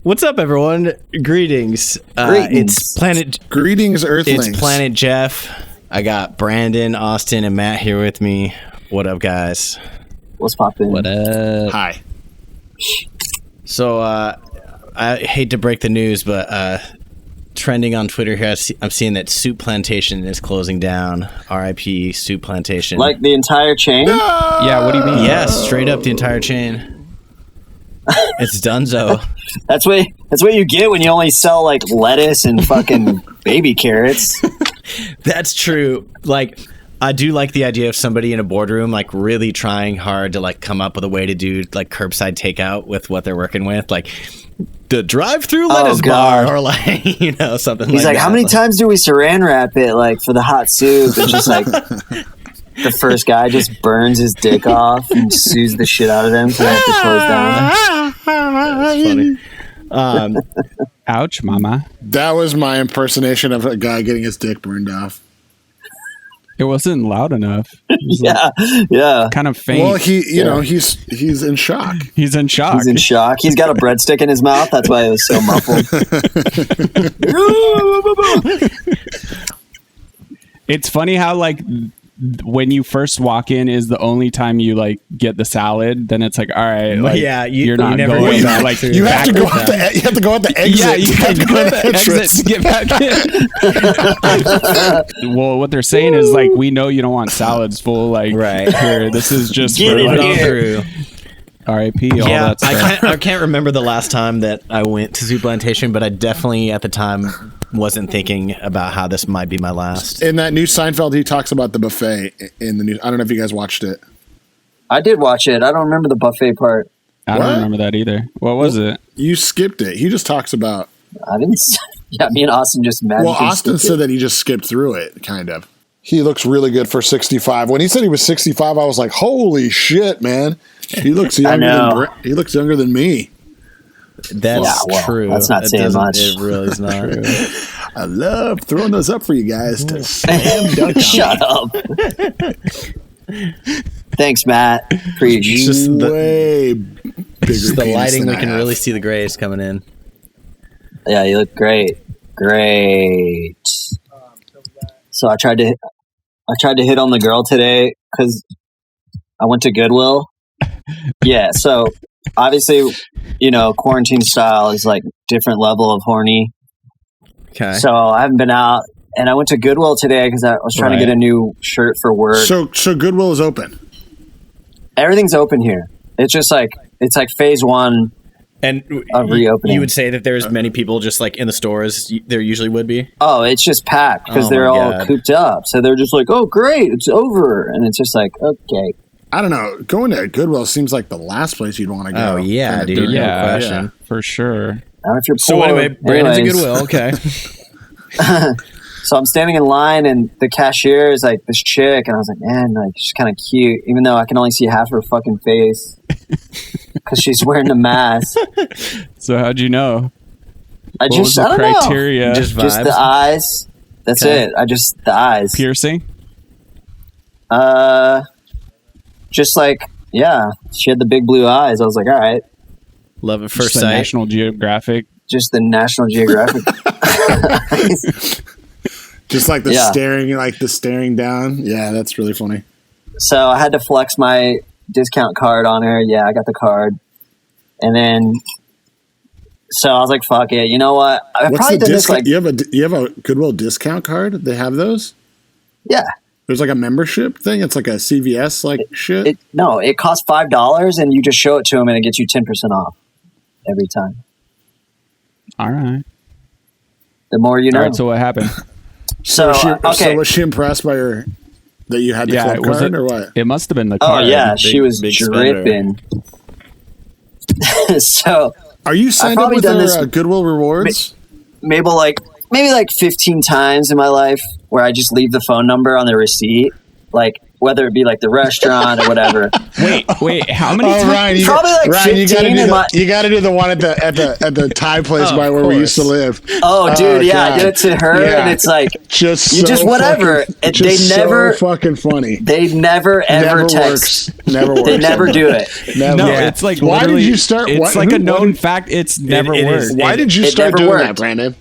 What's up, everyone? Greetings. Greetings, Earthlings. It's Planet Jeff. I got Brandon, Austin, and Matt here with me. What up, guys? What's poppin'? What up? Hi. So, I hate to break the news, but trending on Twitter here, I'm seeing that Soup Plantation is closing down. R.I.P. Soup Plantation. Like the entire chain? Yeah, what do you mean? Yes, straight up the entire chain. It's donezo. That's what you get when you only sell like lettuce and fucking baby carrots. That's true. Like, I do like the idea of somebody in a boardroom like really trying hard to like come up with a way to do like curbside takeout with what they're working with, like the drive-through lettuce bar, or like something. He's like that. how many times do we saran wrap it like for the hot soup? It's just like the first guy just burns his dick off and sues the shit out of them so they have to close down. That's funny. Ouch, mama. That was my impersonation of a guy getting his dick burned off. It wasn't loud enough. Yeah. Kind of faint. Well, he's in shock. He's in shock. He's in shock. He's got a breadstick in his mouth. That's why it was so muffled. It's funny how like when you first walk in is the only time you like get the salad. Then it's like, all right, like, yeah, you're not never going back like through You have back to go with out that. you have to go out the exit. Yeah, you have to go to the entrance. exit to get back in. Well, what they're saying is like, we know you don't want salads full. Like, Right. here, this is just Get for it like, in through. R.I.P. all Yeah, that stuff. I can't remember the last time that I went to Soup Plantation, but I definitely at the time wasn't thinking about how this might be my last. In that new Seinfeld, he talks about the buffet in the news. I don't know if you guys watched it. I did watch it. I don't remember the buffet part. I What? don't remember that either. What was it? You skipped it. He just talks about. I didn't. Yeah, me and Austin just magically. Well, Austin said that he just skipped through it, kind of. He looks really good for 65. When he said he was 65, I was like, "Holy shit, man! He looks younger. He looks younger than me." That's true. That's not saying doesn't- much. It really is not. I love throwing those up for you guys to slam dunk on. Shut up. Thanks, Matt. Preach. It's just Way bigger. Just the penis lighting, than we I can have. really see the grays coming in. Yeah, you look great. Great. So I tried to hit on the girl today because I went to Goodwill. Yeah, so obviously, quarantine style is like different level of horny. Okay. So I haven't been out, and I went to Goodwill today because I was trying to get a new shirt for work. So Goodwill is open. Everything's open here. It's just like phase one. And of reopening. You would say that there's many people just like in the stores there usually would be? Oh, it's just packed because Oh they're my all God. cooped up. So they're just like, oh, great, it's over. And it's just like, okay. I don't know. Going to Goodwill seems like the last place you'd want to go. Oh, yeah, Kinda dude. dirty. No Yeah, question. for sure. I don't know if you're So poor. anyway, Brandon's a Anyways. Goodwill. Okay. So I'm standing in line, and the cashier is like this chick, and I was like, man, like she's kind of cute, even though I can only see half her fucking face because she's wearing a mask. So how'd you know? I What was the don't know. criteria? Just Just vibes. the eyes. That's Okay. it. The eyes. Piercing? Just like, yeah, she had the big blue eyes. I was like, all right, Love at first Just the sight. National Geographic. just the National Geographic. Just like the Yeah. staring down. Yeah, that's really funny. So I had to flex my discount card on her. Yeah, I got the card. And then, so I was like, fuck it. You know what? I've What's probably the done this discount? like, You have a Goodwill discount card? They have those? yeah. There's like a membership thing. It's like a CVS shit. It costs $5 and you just show it to them and it gets you 10% off every time. All right. The more you know. All right, so what happened? So, okay. So was she impressed by that you had the club was card it, or what? It must have been the Oh, card. yeah. She was big spender. dripping. So Are you signed up probably with done their this- Goodwill rewards? maybe like 15 times in my life where I just leave the phone number on the receipt. Like whether it be like the restaurant or whatever. Wait, how many Oh, times? Ryan, Probably like Ryan, 15 in my- you got to do the one at the Thai place by where we used to live. Oh, dude, yeah, I God. did it to her, Yeah. and it's like Just you so just whatever. fucking- And just they never, so fucking funny. they never ever Never text. works. Never works. They never do it. Never. No, Yeah. it's like Why did literally- you start- It's what- like who- a known what- fact. It's never it worked. is. Why did you It start never doing worked. that, Brandon?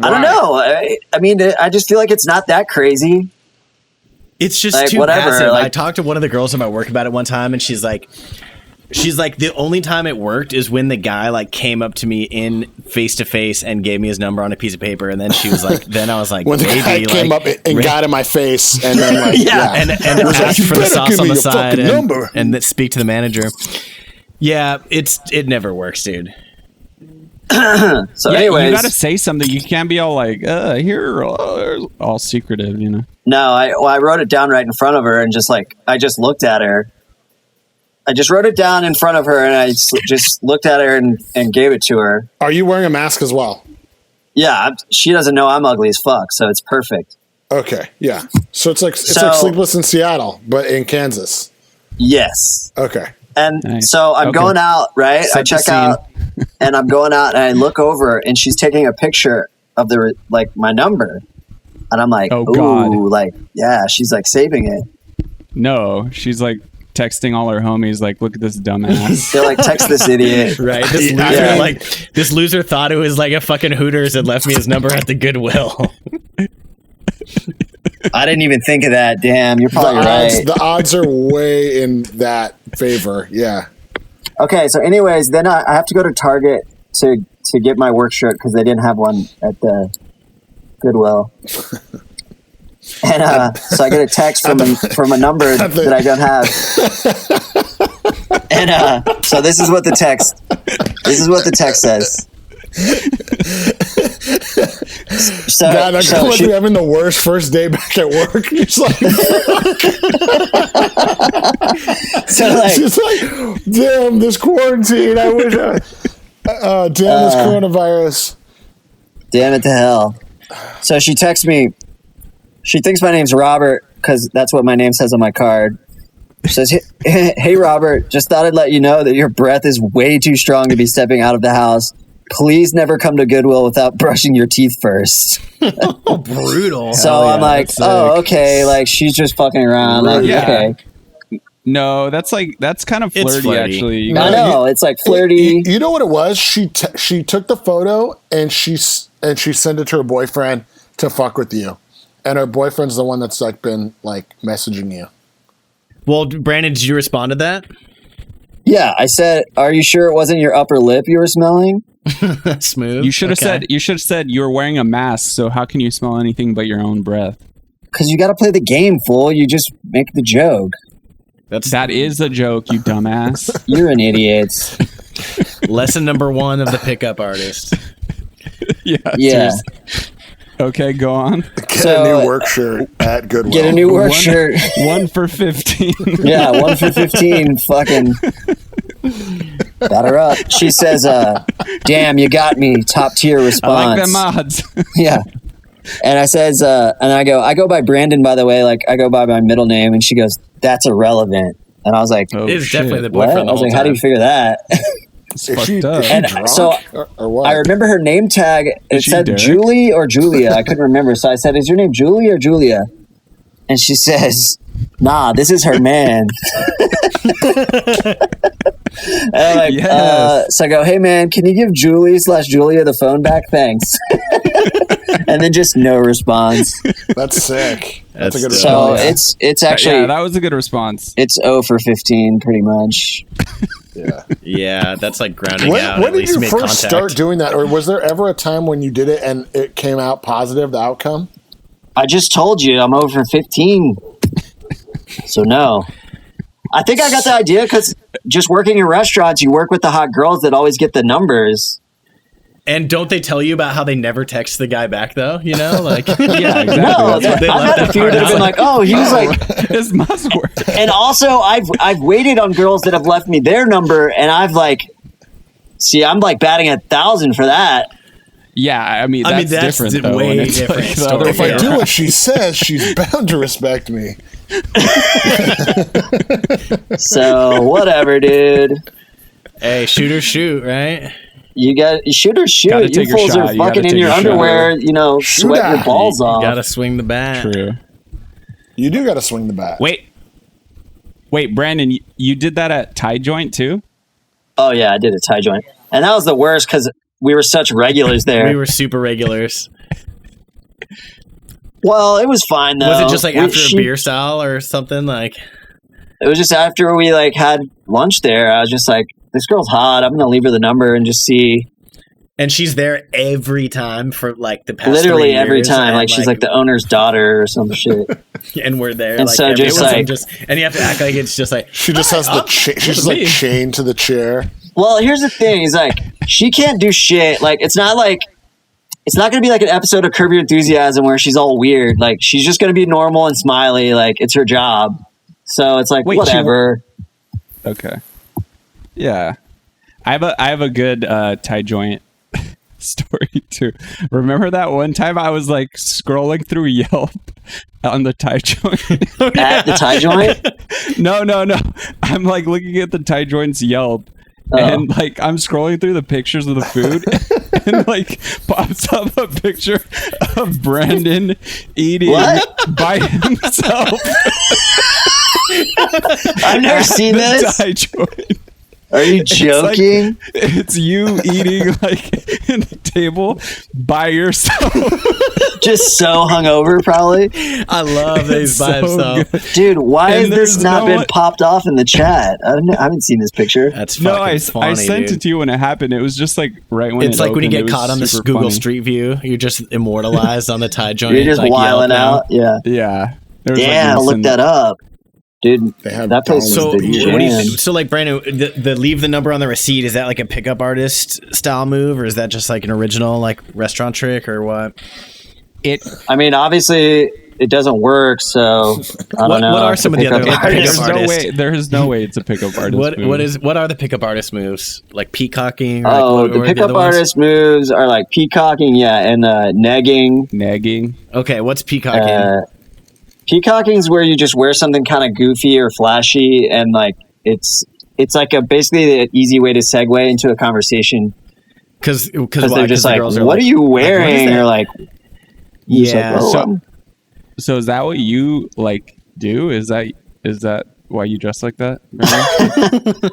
I don't Why? know. I mean, I just feel like it's not that crazy. It's just Like, too whatever, passive. like- I talked to one of the girls at my work about it one time, and she's like, the only time it worked is when the guy like came up to me in face to face and gave me his number on a piece of paper, and then she was like, then I was like, When the maybe guy came like, up and got in my face, and then like, Yeah. and He was like, asked "You for the better sauce give on me the your side fucking number." and then speak to the manager. Yeah, it never works, dude. So, Yeah, anyways, you got to say something. You can't be all like, here, all secretive, you know. no, I wrote it down right in front of her, and I just looked at her. I just wrote it down in front of her, and I just looked at her and gave it to her. Are you wearing a mask as well? Yeah, she doesn't know I'm ugly as fuck, so it's perfect. Okay, yeah. So it's like So- Sleepless in Seattle, but in Kansas. Yes. Okay. And Nice. so I'm Okay. going out, right? Set I the check scene. out, and I'm going out, and I look over, and she's taking a picture of my number, and I'm like, Oh, ooh, God. like, yeah, she's like saving it. No, she's like texting all her homies, like, look at this dumbass. They're like, text this idiot. Right? This Yeah. loser, Yeah. like this loser thought it was like a fucking Hooters and left me his number at the Goodwill. I didn't even think of that. Damn, you're probably right. The odds are way in that favor. Yeah. Okay, so anyways, then I have to go to Target to get my work shirt because they didn't have one at the Goodwill. And so I get a text from a number that I don't have. And so this is what the text says. So, God, I so can't she- be having the worst first day back at work. It's like, so like, she's like, damn, this quarantine. I wish damn this coronavirus. damn it to hell. So she texts me. She thinks my name's Robert because that's what my name says on my card. She says, hey, Robert, just thought I'd let you know that your breath is way too strong to be stepping out of the house. Please never come to Goodwill without brushing your teeth first. Brutal. So Hell yeah, I'm like, that's oh, sick. okay. Like, she's just fucking around. Like, Yeah. okay. No, that's kind of It's flirty, flirty. actually. You I gotta- know. It's like flirty. You know what it was? She took the photo and she sent it to her boyfriend to fuck with you, and her boyfriend's the one that's like been like messaging you. Well, Brandon, did you respond to that? Yeah. I said, are you sure it wasn't your upper lip you were smelling? Smooth. You should have Okay. said you're wearing a mask, so how can you smell anything but your own breath? Because you got to play the game, fool. You just make the joke. That is a joke, you dumbass. You're an idiot. lesson number 1 of the pickup artist. Yeah. Yeah. seriously. Okay, go on. Get So, a new work shirt at Goodwill. Get a new work One- shirt. 1 for 15. Yeah, 1 for 15. Fucking batter up. She says, damn, you got me. Top tier I response. like them odds. Yeah. And I says, and I go by Brandon, by the way. Like, I go by my middle name. And she goes, that's irrelevant. And I was like, Oh, It's shit. definitely the what? boyfriend I was the like, whole how do you time. figure that? It's Is fucked she, up. is she And drunk so or what? I remember her name tag. It Is she said Derek? Julie or Julia. I couldn't remember. So I said, is your name Julie or Julia? And she says, nah, this is her man. And I'm like, Yes. so I go, hey man, can you give Julie/Julia the phone back? Thanks. And then just no response. That's sick. That's a good That's So response. it's actually yeah, that was a good response. it's 0 for 15 pretty much. Yeah. Yeah, that's like grounding When, out. when At did least you make first contact. start doing that, or was there ever a time when you did it and it came out positive, the outcome? I just told you I'm over 15. So no. I think I got the idea because just working in restaurants, you work with the hot girls that always get the numbers. And don't they tell you about how they never text the guy back though? You know, like Yeah, exactly. No, They I've left had a that few part that have been out. like, oh, he was like, It's must work. and also I've waited on girls that have left me their number, and I've like, see, I'm like batting 1,000 for that. Yeah, I mean that's that's different the though. way when it's different the story. other If way I do around. what she says, she's bound to respect me. So whatever, dude. Hey, shoot or shoot, right? You got shoot or shoot. Gotta You take your fools shot. are You gotta fucking in take your your shot. underwear. You know, Shoot sweat at. your balls You off. gotta swing the bat. True. You do got to swing the bat. Wait, Brandon, you did that at Tie Joint too? Oh yeah, I did a tie joint, and that was the worst because we were such regulars there. We were super regulars. Well, it was fine though. Was it just like after She- a beer style or something? Like, It was just after we like had lunch there. I was just like, this girl's hot. I'm gonna leave her the number and just see. and she's there every time for like the past Literally 3 every years, time, and, like she's like the owner's daughter or some shit. and we're there. And like, so every just, once like- and and you have to act like it's just like She just has the she's just like me. chained to the chair. Well, here's the thing: is like she can't do shit. Like it's not gonna be like an episode of Curb Your Enthusiasm where she's all weird. Like she's just gonna be normal and smiley. Like it's her job. So it's like Wait, whatever. Okay. Yeah. I have a good Tie Joint story too. Remember that one time I was like scrolling through Yelp on the Tie Joint? At the tie joint. No. I'm like looking at the Tie Joint's Yelp. Oh. And like I'm scrolling through the pictures of the food and like pops up a picture of Brandon eating What? by himself. I've never at seen the this. Tie Joint. Are you It's joking? It's you eating like in the table by yourself. Just so hungover, probably. I love that he's It's by so himself. good. Dude, why And has this there's not no been one- popped off in the chat? I haven't seen this picture. That's No, fucking I funny, sent dude. it to you when it happened. It was just like right when It's it like when you opened. get It caught was on this super Google funny. Street View, you're just immortalized on the Tie Joint. You're just like, Yelp wiling now. out. Yeah. Yeah. There was, like, Damn, I'll look recent- that up. Dude, They have that place dollars. was So, the what do you, jam. so like Brandon, the leave the number on the receipt, is that like a pickup artist style move, or is that just like an original like restaurant trick, or what? I mean, obviously, it doesn't work, so I don't know. what are It's some a of the other, pickup like, artist. pickup artist? There's no way it's a pickup artist. What are the pickup artist moves? Like peacocking? Or Oh, like, the what are pickup other ones? artist moves are like peacocking, yeah, and negging. nagging? Okay, what's peacocking? Peacocking is where you just wear something kind of goofy or flashy, and like it's like a basically an easy way to segue into a conversation Because because they're just the like, girls "What are you what is wearing?" that? Or like, you're just Yeah, like, "Oh, so- I'm-" So is that what you like do? Is that why you dress like that? Brandon?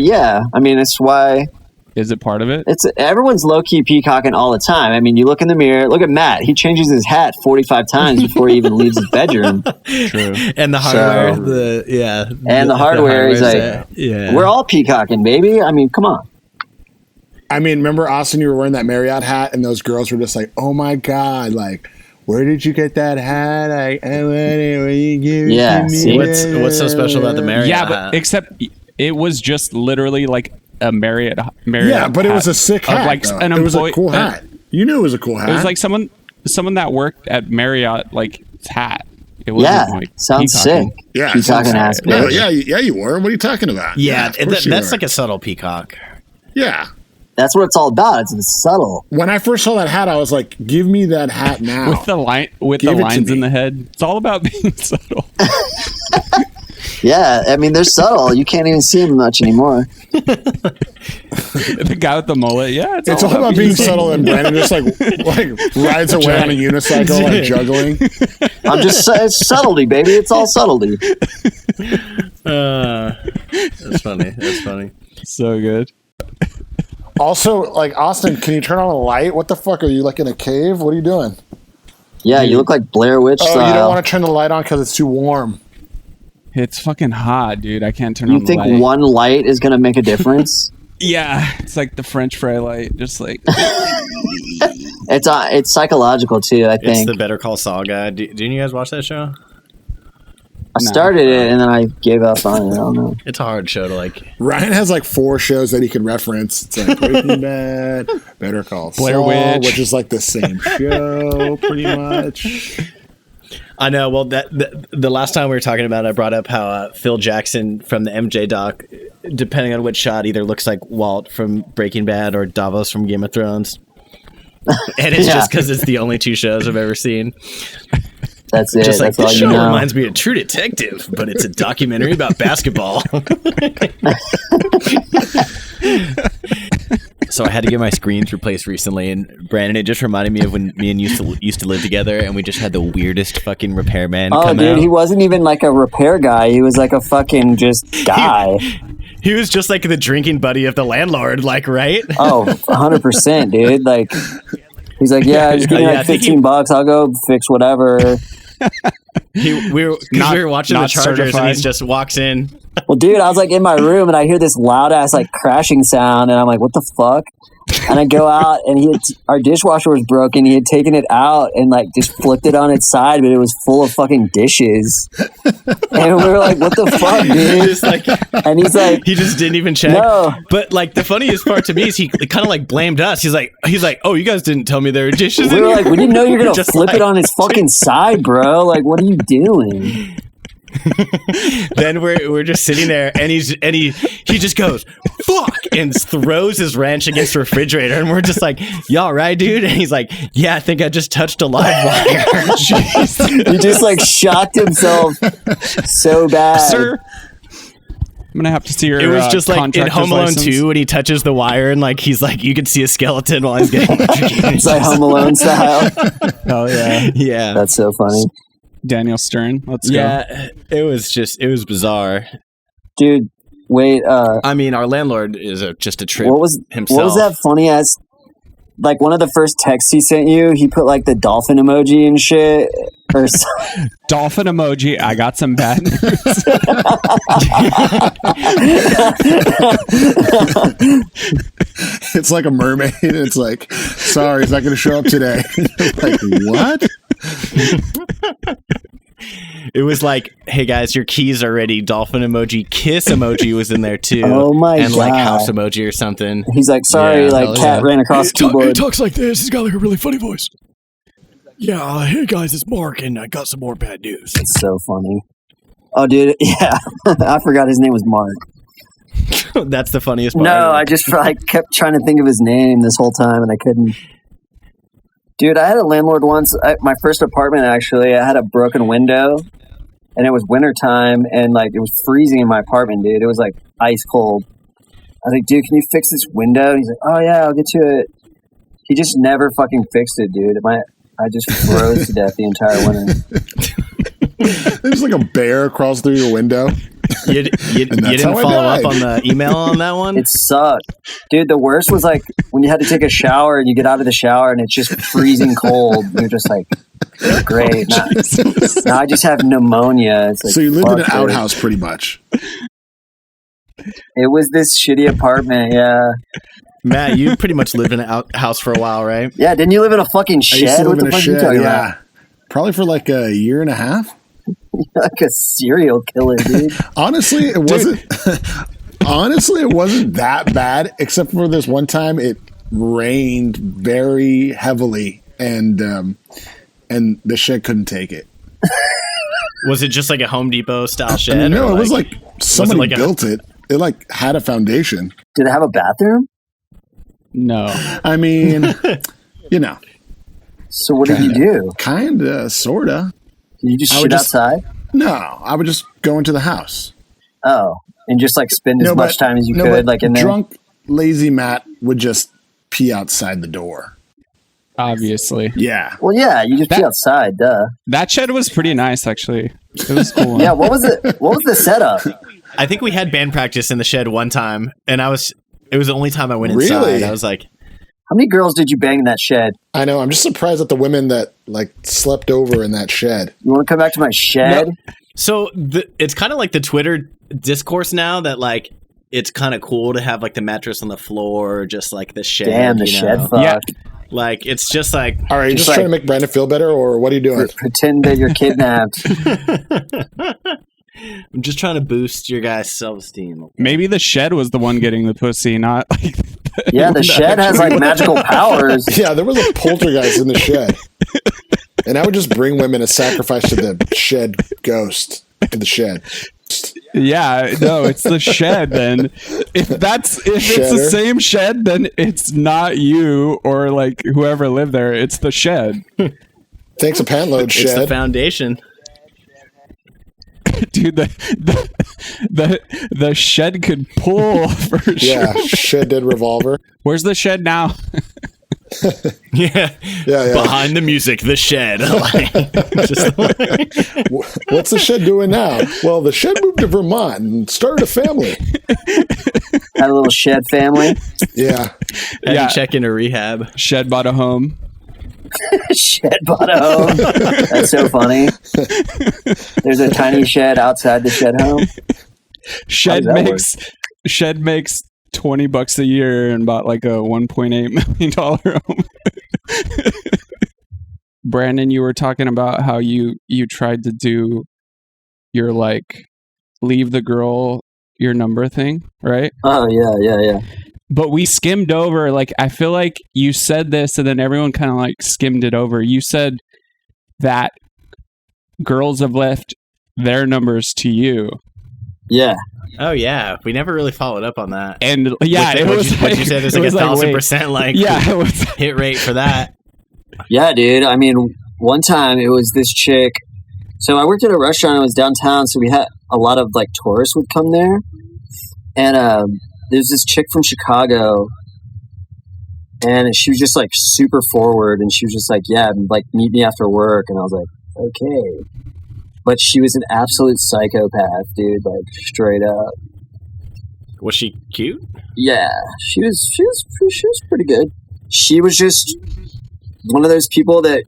yeah. I mean, it's why. Is it part of it? It's everyone's low key peacocking all the time. I mean, you look in the mirror. Look at Matt. He changes his hat 45 times before he even leaves his bedroom. True. And the hardware, So- And the hardware is hardware's like, yeah. we're all peacocking, baby. I mean, come on. I mean, remember Austin? You were wearing that Marriott hat, and those girls were just like, "Oh my god!" Like, where did you get that hat? I want it. Will you give it Yeah, to me? see? What's so special about the Marriott? Yeah, but hat? except it was just literally like a Marriott. Yeah, but it was a sick of, hat. like, though. an It was a employee- cool hat. You knew it was a cool hat. It was like someone that worked at Marriott, like hat. It wasn't Yeah, like sounds peacocking. sick. yeah, Peacocking ass No, bitch. yeah, you were. What are you talking about? yeah, of course you that's were. like a subtle peacock. yeah. That's what it's all about. It's subtle. When I first saw that hat, I was like, "Give me that hat now." With the Give it to lines me. in the head. It's all about being subtle. Yeah, I mean, they're subtle. You can't even see them much anymore. The guy with the mullet. Yeah, It's all about being subtle, and Brandon just like rides away on a unicycle, like juggling. I'm just it's subtlety, baby. It's all subtlety. That's funny. That's funny. so good. Also, like Austin, can you turn on a light? What the fuck are you like in a cave? What are you doing? Yeah, you look like Blair Witch Oh, style. you don't want to turn the light on because it's too warm. It's fucking hot, dude. I can't turn You on the think light. one light is going to make a difference? Yeah, it's like the French fry light. Just like It's psychological too. I It's think the Better Call Saul guy. Didn't you guys watch that show? I started it and then I gave up on it. I don't know. It's a hard show to like. Ryan has like 4 shows that he can reference. It's like Breaking Bad, Better Call Blair Saul, Witch. which is like the same show, pretty much. I know. Well, the last time we were talking about it, I brought up how Phil Jackson from the MJ doc, depending on which shot, either looks like Walt from Breaking Bad or Davos from Game of Thrones. And it's Yeah. just because it's the only 2 shows I've ever seen. That's it. Just like, That's all this you show know. reminds me of True Detective, but it's a documentary about basketball. So I had to get my screens replaced recently, and Brandon, it just reminded me of when me and you used to live together, and we just had the weirdest fucking repairman come out. He wasn't even like a repair guy. He was like a fucking just guy. He was just like the drinking buddy of the landlord, like, right? Oh, 100%, dude. Like, he's like, yeah, just give me like $15. I'll go fix whatever. We were watching the Chargers, and he just walks in. Well, dude, I was like in my room, and I hear this loud ass like crashing sound, and I'm like, what the fuck? And I go out, and our dishwasher was broken. He had taken it out and like just flipped it on its side, but it was full of fucking dishes. And we were like, what the fuck, dude? And he's like, he just didn't even check. No. But like the funniest part to me is he kind of like blamed us. He's like, oh, you guys didn't tell me there were dishes. We were like, here. we didn't know you were gonna flip like, it on its fucking side, bro. Like, what are you doing? Then we're just sitting there, and he just goes fuck and throws his wrench against the refrigerator, and we're just like, y'all right, dude? And he's like, yeah, I think I just touched a live wire. He just like shocked himself so bad. Sir, I'm gonna have to see your. It was just like in Home Alone license. 2 when he touches the wire, and like he's like, you can see a skeleton while he's getting electrocuted. It's like Home Alone style. Oh yeah, yeah, That's so funny. Daniel Stern. Let's go. yeah. It was bizarre. Dude, wait, I mean, our landlord is just a trip. what was himself. that funny ass, like one of the first texts he sent you, he put like the dolphin emoji and shit or Dolphin emoji. I got some bad news. It's like a mermaid. It's like, sorry, it's not going to show up today. Like, what? It was like, hey guys, your keys are ready. Dolphin emoji, kiss emoji was in there too. Oh my and like God. house emoji or something. He's like, sorry, Yeah, like hell cat yeah. ran across the keyboard. talks like this. He's got like a really funny voice. Yeah, hey guys, it's Mark, and I got some more bad news. It's so funny. Oh, dude, yeah, I forgot his name was Mark. That's the funniest part. No, I just like kept trying to think of his name this whole time, and I couldn't. Dude, I had a landlord once. My first apartment, actually, I had a broken window, and it was wintertime, and like it was freezing in my apartment, dude. It was like ice cold. I was like, dude, can you fix this window? And he's like, oh yeah, I'll get to it. He just never fucking fixed it, dude. I just froze to death the entire winter. There's like a bear crawls through your window. You didn't how I follow up died. on the email on that one? It sucked. Dude, the worst was like when you had to take a shower and you get out of the shower and it's just freezing cold. You're just like, great. Now I just have pneumonia. It's like, So you lived in an fuck, dude. outhouse pretty much. It was this shitty apartment, yeah. Matt, you pretty much lived in an outhouse for a while, right? Yeah, didn't you live in a fucking I used shed? to live What in the a fuck are you shed, talking yeah. Probably for like a year and a half. about? Like a serial killer, dude. Honestly, it wasn't. Honestly, it wasn't that bad, except for this one time it rained very heavily, and the shed couldn't take it. Was it just like a Home Depot style shed? No, or it was like somebody like a- built it. It like had a foundation. Did it have a bathroom? No. I mean, you know, So what did you do? kinda, sorta. Did you just I shit would just- outside? No, I would just go into the house. Oh, and just like spend as much time as you could, but like in there. drunk, lazy Matt would just pee outside the door. Obviously. Yeah. Well, yeah, you just pee That- outside, duh. That shed was pretty nice, actually. It was cool. Yeah, what was it? What was the setup? I think we had band practice in the shed one time, and it was the only time I went inside. Really? I was like, How many girls did you bang in that shed? I know. I'm just surprised at the women that like slept over in that shed. You want to come back to my shed? so it's kind of like the Twitter discourse now that like it's kind of cool to have like the mattress on the floor, or just like the shed. Damn, the you shed know? fuck. Yeah. Like it's just like All right, you're Just just trying like- to make Brandon feel better, or what are you doing? Pretend that you're kidnapped. I'm just trying to boost your guys' self-esteem. Maybe the shed was the one getting the pussy, not like. Yeah, the shed has like magical powers. Yeah, there was a poltergeist in the shed, and I would just bring women a sacrifice to the shed ghost in the shed. Yeah, no, it's the shed. Then, if it's the Shedder? same shed, then it's not you or like whoever lived there. It's the shed. Thanks a pant load, It's the Shed. foundation. Dude, the shed could pull for Yeah, sure. Shed did revolver. Where's the shed now? Yeah. Yeah. Behind the music, the shed. What's the Shed doing now? Well, the Shed moved to Vermont and started a family. Had a little shed family. Yeah. Yeah. Check into rehab. Shed bought a home. Shed bought a home. That's so funny. There's a tiny shed outside the shed home. Shed that makes $20 a year and bought like a $1.8 million home. Brandon, you were talking about how you tried to do your like leave the girl your number thing, right? Oh yeah. But we skimmed over, like, I feel like you said this and then everyone kind of like skimmed it over. You said that girls have left their numbers to you. Yeah. Oh yeah, we never really followed up on that. And yeah, What you said is like 1,000% like yeah, it was hit rate for that. Yeah, dude. I mean, one time it was this chick. So I worked at a restaurant. It was downtown, so we had a lot of like tourists would come there, and there's this chick from Chicago, and she was just like super forward, and she was just like, "Yeah, like meet me after work," and I was like, "Okay," but she was an absolute psychopath, dude. Like straight up. Was she cute? Yeah, she was pretty good. She was just one of those people that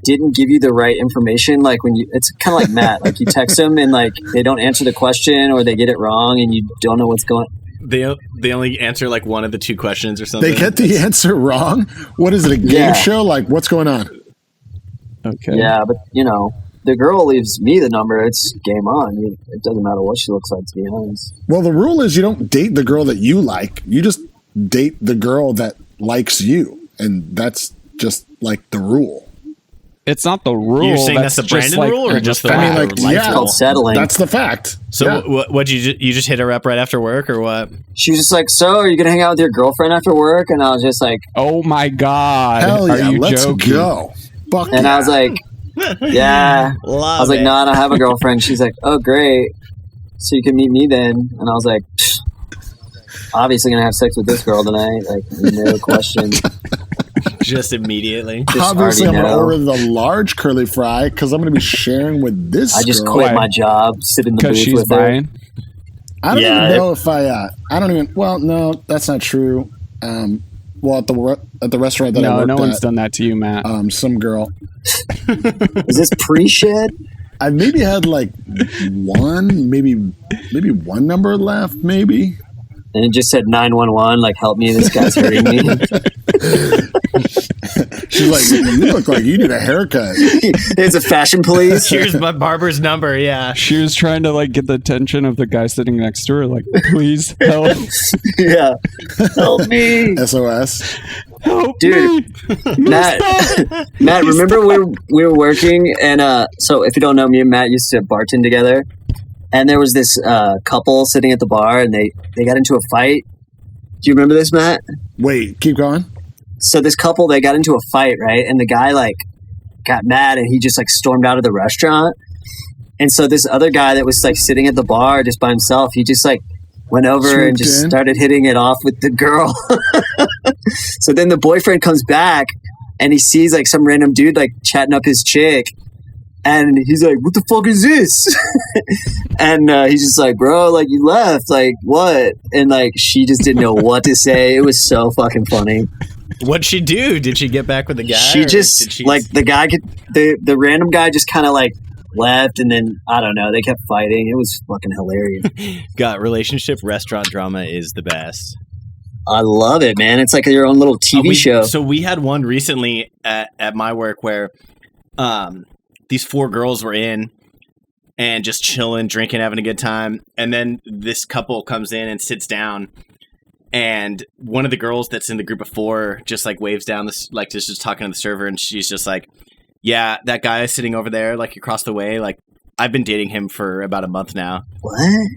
didn't give you the right information. Like when it's kind of like Matt, like you text them and like they don't answer the question or they get it wrong and you don't know what's going. They only answer like one of the two questions or something. They get the answer wrong? What is it, a game show? Like, what's going on? okay. Yeah, but the girl leaves me the number. It's game on. It doesn't matter what she looks like, to be honest. Well, the rule is you don't date the girl that you like. You just date the girl that likes you. And that's just like the rule. It's not the rule. You're saying that's the just Brandon like rule or the just the fact. I mean, like, life yeah, It's called settling. That's the fact. So Yeah. what you just hit her up right after work or what? She was just like, "So, are you gonna hang out with your girlfriend after work?" And I was just like, Oh my god! Hell Are yeah, you let's joking? go. Fuck and yeah. I was like, "Yeah." Love I was like, it. "No, I don't have a girlfriend." She's like, "Oh, great. So you can meet me then." And I was like, "Obviously gonna have sex with this girl tonight. Like, no question." Just immediately. Obviously, I'm already going to know. order the large curly fry because I'm going to be sharing with this I just girl. quit Why? my job, sit in the Because booth she's with her. buying. I don't Yeah, even know if I don't even, well, no, that's not true. Well, at the restaurant that I No, worked no one's at, done that to you, Matt. some girl, Is this pre-shed? I maybe had like maybe one number left, maybe. And it just said 911, like, help me, this guy's hurting me. She's like, you look like you need a haircut. It's a fashion police. Here's my barber's number. Yeah. She was trying to like get the attention of the guy sitting next to her, like, please help, Yeah. Help me. SOS. help Dude. me. Matt, remember we were working, and so if you don't know, me and Matt used to bartend together, and there was this couple sitting at the bar, and they got into a fight. Do you remember this, Matt? Wait, keep going. So this couple, they got into a fight, right? And the guy like got mad and he just like stormed out of the restaurant. And so this other guy that was like sitting at the bar just by himself, he just like went over and just Swooped in. started hitting it off with the girl. So then the boyfriend comes back and he sees like some random dude like chatting up his chick. And he's like, "What the fuck is this?" And he's just like, "Bro, like you left, like what?" And like she just didn't know what to say. It was so fucking funny. What'd she do? Did she get back with the guy? She or did just she- like the guy the random guy just kind of like left, and then I don't know, they kept fighting. It was fucking hilarious. got relationship restaurant drama is the best. I love it, man. It's like your own little TV show. So we had one recently at my work where these four girls were in and just chilling, drinking, having a good time. And then this couple comes in and sits down. And one of the girls that's in the group of four just like waves down this, like just talking to the server. And she's just like, "Yeah, that guy sitting over there, like across the way, like I've been dating him for about a month now." What?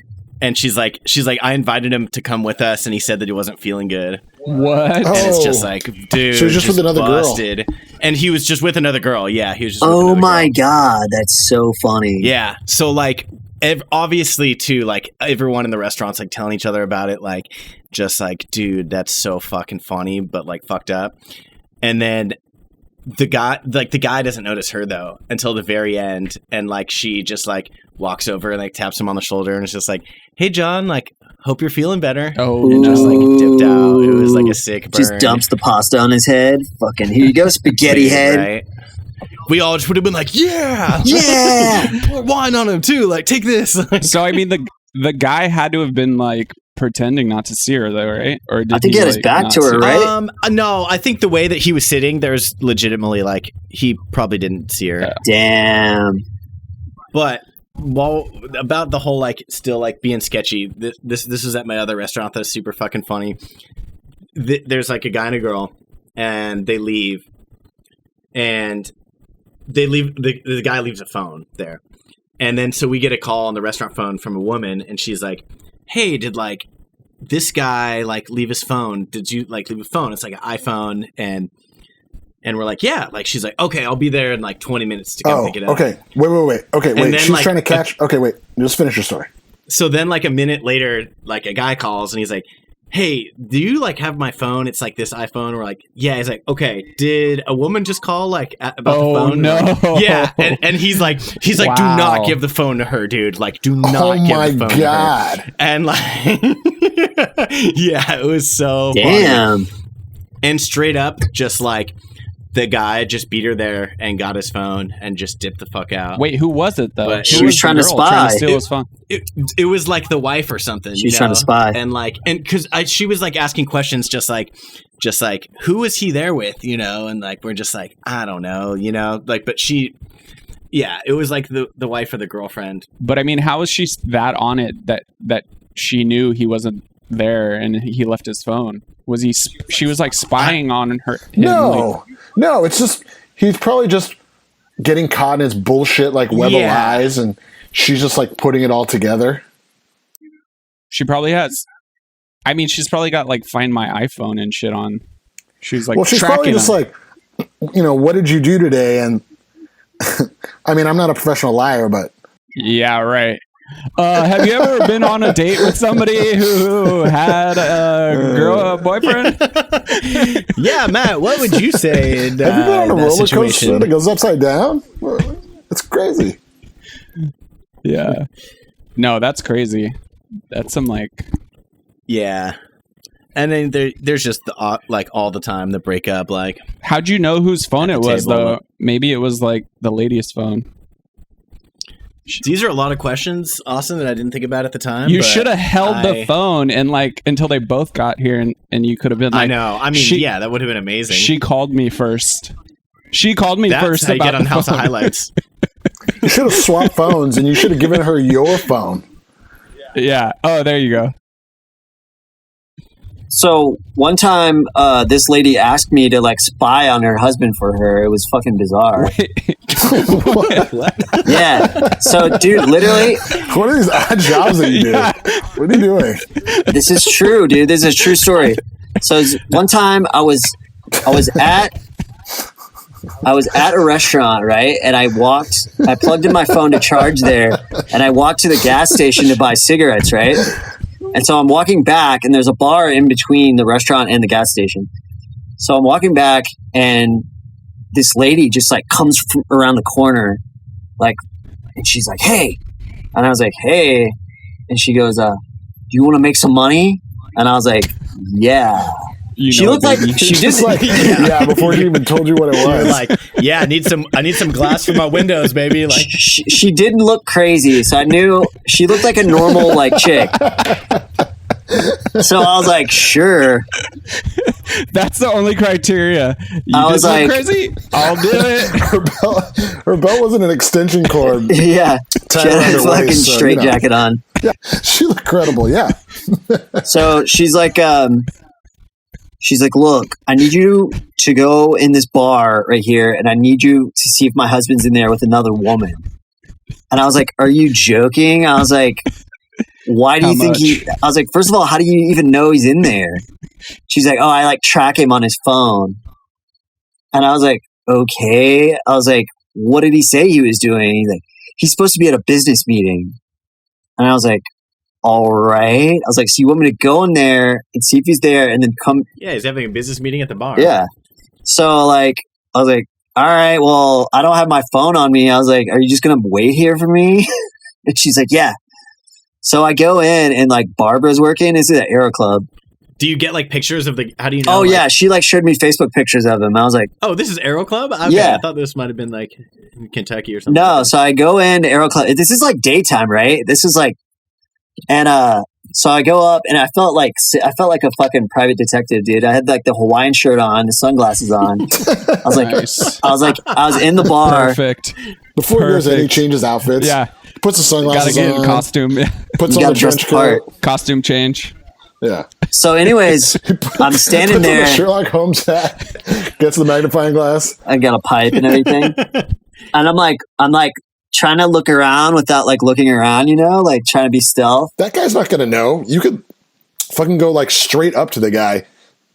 And she's like, I invited him to come with us, and he said that he wasn't feeling good. What? And it's just Oh. like, dude, So he was just with another girl. busted. And he was just with another girl. Yeah, he was just. With Oh another my girl. god, that's so funny. Yeah. So like, obviously, too, like everyone in the restaurant's like telling each other about it, like, just like, dude, that's so fucking funny, but like fucked up. And then the guy doesn't notice her though until the very end, and like she just like walks over and like taps him on the shoulder and it's just like, hey John, like hope you're feeling better. Oh, And just like dipped out. It was like Ooh. a sick burn. Just dumps the pasta on his head. Fucking here you go, spaghetti head. Right? We all just would have been like, yeah, Yeah. pour wine on him too. Like take this. So I mean, the guy had to have been like pretending not to see her, though, right? Or did I think he had his like, back not to her, see right? No, I think the way that he was sitting, there's legitimately like he probably didn't see her. Yeah. Damn. But about the whole like still like being sketchy. This was at my other restaurant that's super fucking funny. There's like a guy and a girl, and they leave, and they leave. The guy leaves a phone there, and then so we get a call on the restaurant phone from a woman, and she's like, "Hey, did like this guy like leave his phone? Did you like leave a phone? It's like an iPhone." And we're like, yeah, like she's like, okay, I'll be there in like 20 minutes to come Oh, pick it up. okay. Wait. Okay, wait. then, She's like, trying to catch. Okay, wait. Just finish your story. So then like a minute later, like a guy calls and he's like, hey, do you like have my phone? It's like this iPhone. We're like, yeah. He's like, okay, did a woman just call like about the phone? no. We're like, yeah. And he's like, do Wow. not give the phone to her, dude. Like, do not Oh give my the phone God. to her. And like, yeah, it was so funny. Damn. And straight up, just like the guy just beat her there and got his phone and just dipped the fuck out. Wait, who was it though? But Who she was the trying to girl spy. Trying to steal his phone. It was like the wife or something. She was you trying to know? spy. And like, and because she was like asking questions, just like who was he there with, you know? And like we're just like, I don't know, you know, like, but it was like the wife or the girlfriend. But I mean, how was she that on it that she knew he wasn't there and he left his phone? Was he? She was like spying on her. him, like- No. It's just he's probably just getting caught in his bullshit like web of Yeah. lies, and she's just like putting it all together. she probably has. I mean, she's probably got like Find My iPhone and shit on. She's like, Well, she's tracking probably just him. like, what did you do today? And I mean, I'm not a professional liar, but Yeah, right. Have you ever been on a date with somebody who had a boyfriend? Yeah, Matt, what would you say in have you been on a that roller coaster situation? that goes upside down? It's crazy. Yeah. No, that's crazy. That's some like. Yeah. And then there's just like all the time the breakup, like How'd you know whose phone At it the was table. though? Maybe it was like the lady's phone. these are a lot of questions, Austin, that I didn't think about at the time. You but should have held the I- phone and like until they both got here and you could have been like, I know. I mean, she- yeah, that would have been amazing. She called me first. She called me That's first how you about get on the House of phone. Highlights. You should have swapped phones, and you should have given her your phone. Yeah. Oh, there you go. So one time, this lady asked me to like spy on her husband for her. It was fucking bizarre. Yeah. So, dude, literally, What are these odd jobs that you do? Yeah. What are you doing? this is true, dude. This is a true story. So one time, I was at a restaurant, right? And I plugged in my phone to charge there, and I walked to the gas station to buy cigarettes, right? And so I'm walking back, and there's a bar in between the restaurant and the gas station. So I'm walking back, and this lady just like comes from around the corner, like, and she's like, "Hey," and I was like, "Hey," and she goes, "Do you want to make some money?" And I was like, "Yeah." You She know looked it, like baby. she did Just like, yeah, before he even told you what it You're was. like, yeah, I need some glass for my windows, baby. Like, she didn't look crazy, so I knew she looked like a normal like chick. So I was like, sure. That's the only criteria. You I was just look like- crazy. I'll do it. her belt was in an extension cord. Yeah, she Tied had around a her fucking waist, so, straight jacket on. She looked credible. Yeah. So she's like, look, I need you to go in this bar right here, and I need you to see if my husband's in there with another woman. And I was like, are you joking? I was like, why do How you think I was like, first of all, how do you even know he's in there? She's like, oh, I like track him on his phone. And I was like, okay. I was like, what did he say he was doing? He's like, he's supposed to be at a business meeting. And I was like, all right. I was like, so you want me to go in there and see if he's there and then come? Yeah, he's having a business meeting at the bar. Yeah. So like, I was like, all right, well, I don't have my phone on me. I was like, are you just going to wait here for me? And she's like, yeah. So I go in and like Barbara's working. This is at Aero Club. Do you get like pictures of the? How do you know? Oh like, yeah, she like showed me Facebook pictures of him. I was like, oh, this is Aero Club. Okay, Yeah. I thought this might have been like in Kentucky or something. no. So I go in to Aero Club. This is like daytime, right? This is like, and so I go up and I felt like a fucking private detective, dude. I had like the Hawaiian shirt on, the sunglasses on. I was like, Nice. I was in the bar. Perfect. Before he goes in, he Perfect. changes outfits. Yeah. Puts the Gotta sunglasses get in on. costume. Puts You on the gotta dress trench the part. coat. Costume change. Yeah. So, anyways, I'm standing Puts on there. the Sherlock Holmes hat. Gets the magnifying glass. I got a pipe and everything, and I'm like trying to look around without like looking around, you know, like trying to be stealth. That guy's not going to know. You could fucking go like straight up to the guy,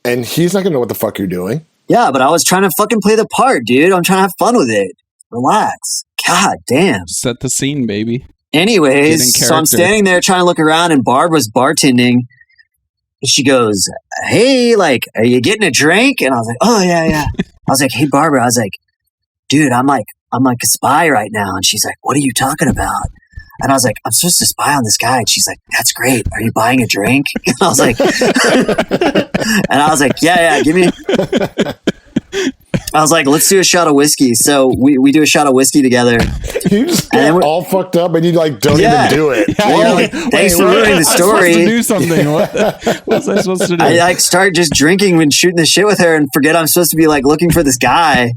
and he's not going to know what the fuck you're doing. Yeah, but I was trying to fucking play the part, dude. I'm trying to have fun with it. Relax. God damn. Set the scene, baby. Get Anyways, in so I'm character. standing there trying to look around, and Barb was bartending. And she goes, "Hey, like, are you getting a drink?" And I was like, "Oh yeah, yeah." I was like, "Hey, Barbara," I was like, "Dude, I'm like a spy right now." And she's like, "What are you talking about?" And I was like, "I'm supposed to spy on this guy." And she's like, "That's great. Are you buying a drink?" And I was like, "Yeah, give me." I was like, "Let's do a shot of whiskey." So we do a shot of whiskey together. You just And then get we're- all fucked up, and you like don't Yeah. even do it. Well, you're like, thanks for ruining the I'm supposed to story. do something. What was I supposed to do? I like start just drinking and shooting the shit with her and forget I'm supposed to be like looking for this guy.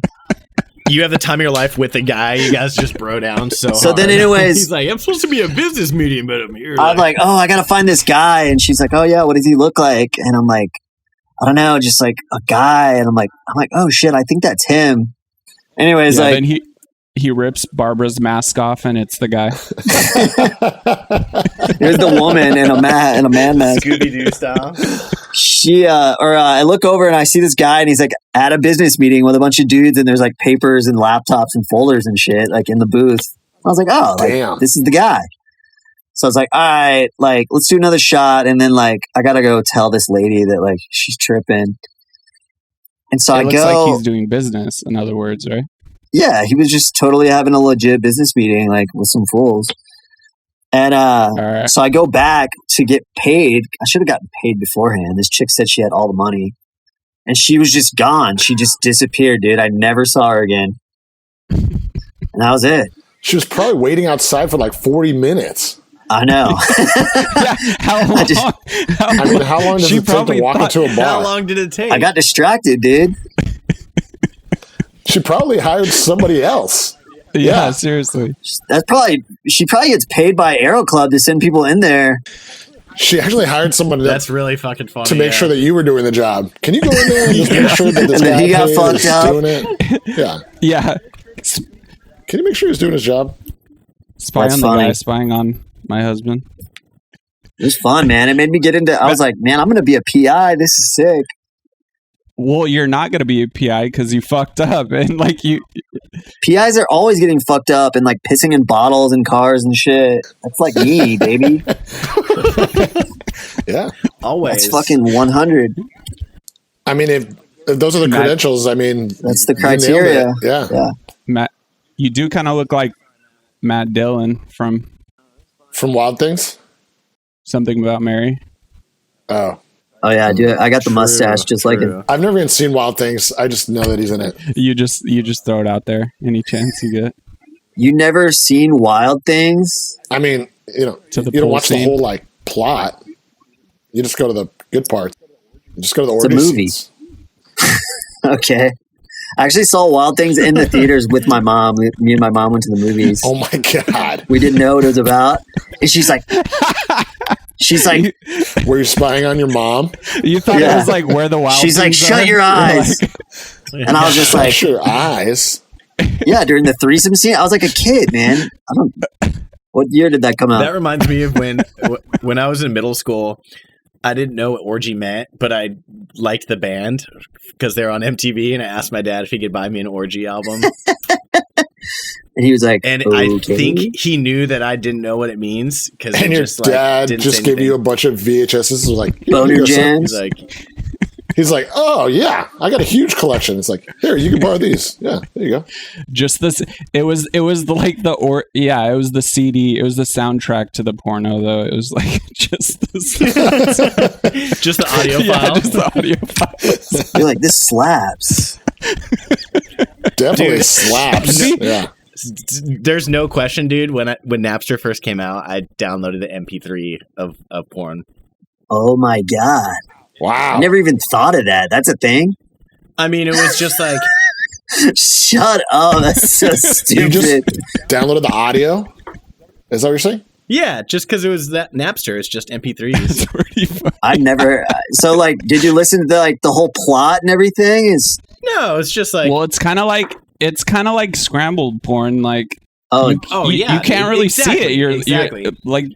You have the time of your life with the guy. You guys just bro down so. So then hard. anyways- he's like, I'm supposed to be a business meeting, but I'm here. I'm like, oh, I gotta find this guy, and she's like, oh yeah, what does he look like? And I'm like, I don't know, just like a guy. And I'm like, oh shit, I think that's him. Anyways, Yeah, like, then he rips Barbara's mask off, and it's the guy. here's the woman in a man mask. Scooby Doo style. I look over and I see this guy, and he's like at a business meeting with a bunch of dudes, and there's like papers and laptops and folders and shit like in the booth. I was like, oh, like, Damn. this is the guy. So I was like, all right, like, let's do another shot. And then like, I got to go tell this lady that like she's tripping. And so It I looks go, like he's doing business, in other words, right? yeah, he was just totally having a legit business meeting, like with some fools. And All right. so I go back to get paid. I should have gotten paid beforehand. This chick said she had all the money, and she was just gone. She just disappeared, dude. I never saw her again. And that was it. She was probably waiting outside for like 40 minutes. I know. How long? I mean, how long does She it take to probably walk thought- into a How bar? long did it take? I got distracted, dude. She probably hired somebody else. Yeah, Yeah. seriously. She probably gets paid by Aero Club to send people in there. She actually hired someone That's really fucking funny. to make sure that you were doing the job. Can you go in there and just make sure that this And then guy he got paid fucked is up. doing it? Yeah. Yeah. Can you make sure he's doing his job? Spy That's on the funny. guy, spying on my husband. It was fun, man. It made me get into. I was like, man, I'm gonna be a PI. This is sick. Well, you're not going to be a PI because you fucked up. And like PIs are always getting fucked up and like pissing in bottles and cars and shit. That's like me, baby. Yeah. always. That's fucking 100. I mean, if those are the Matt- credentials, I mean, That's the you nailed it. criteria. Yeah. Yeah. Matt, you do kind of look like Matt Dillon from From Wild Things? Something About Mary. Oh. Oh yeah, I do. I got the mustache just like True. it. I've never even seen Wild Things. I just know that he's in it. You just throw it out there any chance you get. You never seen Wild Things? I mean, you know, To the you don't pool watch the scene. whole like plot. You just go to the good parts. You just go to the a orgy movie. scenes. Okay. I actually saw Wild Things in the theaters with my mom. Me and my mom went to the movies. Oh my god! We didn't know what it was about. And she's like, Were you spying on your mom? You thought Yeah. it was like where the wild. she's like, things shut are? your You're eyes. like, And I was just like, Shut your eyes. yeah, during the threesome scene, I was like a kid, man. What year did that come out? That reminds me of when I was in middle school. I didn't know what orgy meant, but I liked the band because they're on MTV, and I asked my dad if he could buy me an orgy album. And he was like, And okay. I think he knew that I didn't know what it means because And your dad just gave you a bunch of VHSs. Like, Boner Jams. He's like, oh yeah, I got a huge collection. It's like, here, you can borrow these. Yeah, there you go. Just this. It was it was the CD. It was the soundtrack to the porno, though. It was like just this. just the audio Yeah, file. just the audio files. You're like, this slaps. Definitely Dude. slaps. Yeah. There's no question, dude. When Napster first came out, I downloaded the MP3 of porn. Oh my God. Wow. I never even thought of that. That's a thing? I mean, it was just like Shut up. That's so You stupid. just downloaded the audio? Is that what you're saying? yeah, just because it was that Napster. It's just MP3s. It's pretty funny. I never. So, like, did you listen to the whole plot and everything? Is No, it's just like Well, it's kind of like scrambled porn. Like, oh, you can't really see it. Exactly. You're like,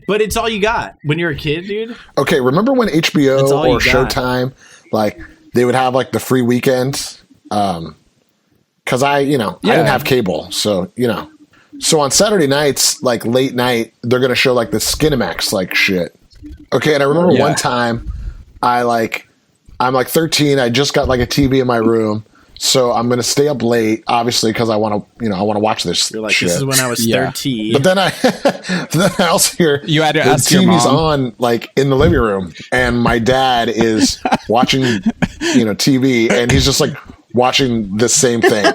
But it's all you got when you're a kid, dude. Okay, remember when That's HBO all you or got. Showtime, like, they would have, like, the free weekends? Because I didn't have cable, so, So on Saturday nights, like, late night, they're going to show, like, the Skinemax, like, shit. Okay, and I remember one time, I'm, like, 13, I just got, like, a TV in my room, so I'm going to stay up late, obviously, because I want to, watch this You're like, shit. this is when I was Yeah. 13. But then I also hear You had to the ask your TV's mom. on like in the living room, and my dad is watching, TV, and he's just like watching the same thing.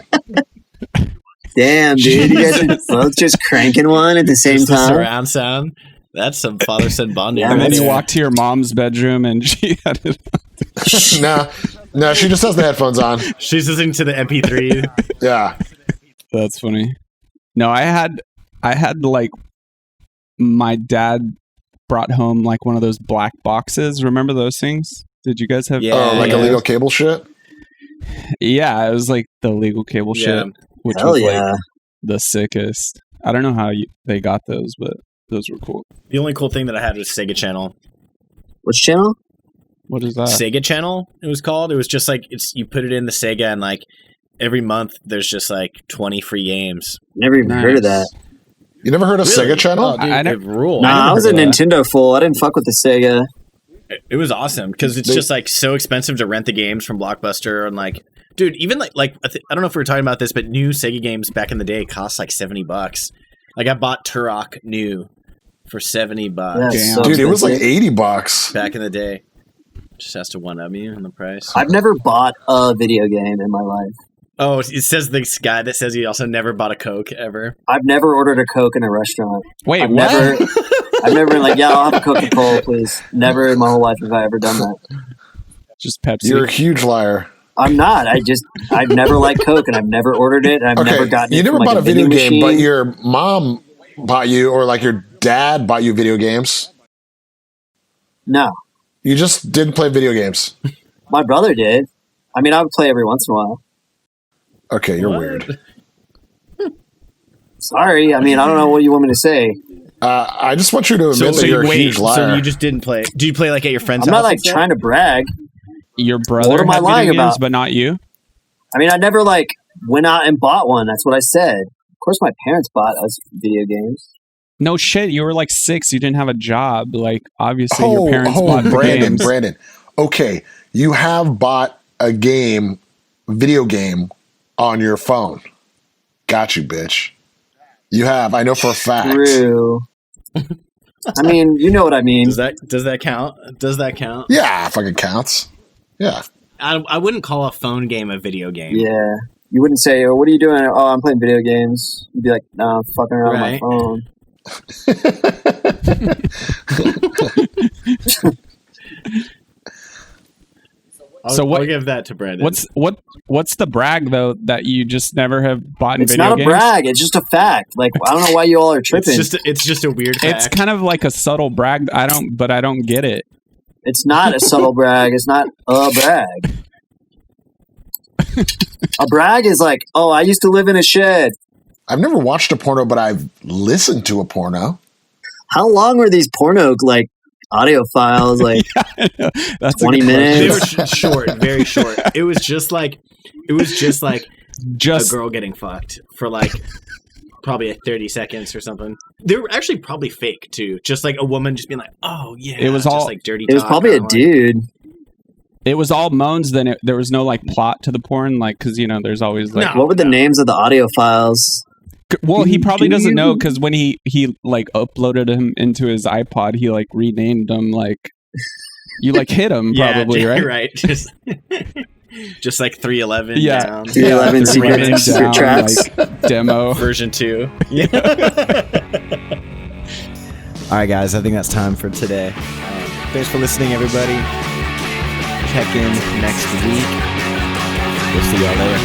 damn, dude. You guys are both just cranking one at the same Just the time. surround sound. That's some father-son bonding. Yeah, and then that's you it. walk to your mom's bedroom and she had it. No, she just has the headphones on. She's listening to the MP3. Yeah, That's funny. No, I had like my dad brought home like one of those black boxes. Remember those things? Did you guys have? Yeah. like yeah. illegal cable shit. Yeah, it was like the legal cable Yeah. shit, which Hell was yeah. like the sickest. I don't know how they got those, but those were cool. The only cool thing that I had was Sega Channel. Which channel? What is that? Sega Channel, it was called. It was just like you put it in the Sega, and like every month there's just like 20 free games. Never even heard of that. You never heard of Sega Channel? Oh, dude, I it never- ruled. Nah, I was a heard of that. Nintendo fool. I didn't fuck with the Sega. It was awesome because it's just like so expensive to rent the games from Blockbuster, and like, dude, even like I don't know if we were talking about this, but new Sega games back in the day cost like $70. Like I bought Turok new for $70 Yeah, Damn. so Dude, it was like expensive. $80. back in the day. Just has to one up you on the price. I've never bought a video game in my life. Oh, it says this guy that says he also never bought a Coke ever. I've never ordered a Coke in a restaurant. Wait, I've what? I've never been like, yeah, I'll have a Coca-Cola, please. Never in my whole life have I ever done that. Just Pepsi. You're a huge liar. I'm not. I've never liked Coke, and I've never ordered it, and I've never gotten it. You never from, like, bought a video game, machine. but your mom bought you, or like your dad bought you video games. No, You just didn't play video games. my brother did. I mean, I would play every once in a while. Okay, you're What? weird. Sorry. I mean, I don't know what you want me to say. I just want you to admit that you're a huge liar. so you just didn't play? Do you play like at your friend's I'm house? not like and stuff? trying to brag. Your brother What am I had lying video games, about? but not you. I mean, I never like went out and bought one. That's what I said. Of course, my parents bought us video games. No shit. You were like 6. You didn't have a job. Like obviously your parents bought the Brandon, games. Brandon. Okay, you have bought a video game on your phone. Got you, bitch. You have. I know for a fact. True. I mean, you know what I mean. Does that count? Does that count? Yeah, fucking counts. Yeah. I wouldn't call a phone game a video game. Yeah. You wouldn't say, oh, what are you doing? Oh, I'm playing video games. You'd be like, no, I'm fucking around Right. on my phone. So what- I'll give that to Brandon. What's the brag though that you just never have bought in It's video not a games? brag. It's just a fact. Like, I don't know why you all are tripping. It's just a weird fact. It's kind of like a subtle brag. I don't get it. It's not a subtle brag. It's not a brag. A brag is like, oh, I used to live in a shed. I've never watched a porno, but I've listened to a porno. How long were these porno like audio files? Like That's 20 a good They minutes? were short, very short. It was just like question. a Just girl getting fucked for like probably 30 seconds or something. They were actually probably fake too. Just like a woman just being like, "Oh yeah," It was just all- like dirty. It was talk, probably a kinda like- dude. it was all moans. Then there was no like plot to the porn, like because there's always like. No. What were the names of the audio files? Well, he probably doesn't know because when he like uploaded him into his iPod, he like renamed them like. You like hit him probably, yeah, right? Right. Just like 311 Yeah. down. 311 Yeah, secret- running secret down, tracks. like, demo. Version 2. Yeah. All right, guys. I think that's time for today. Thanks for listening, everybody. Check in next week. We'll see y'all later.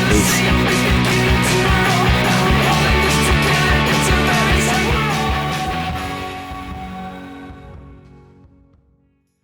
Peace.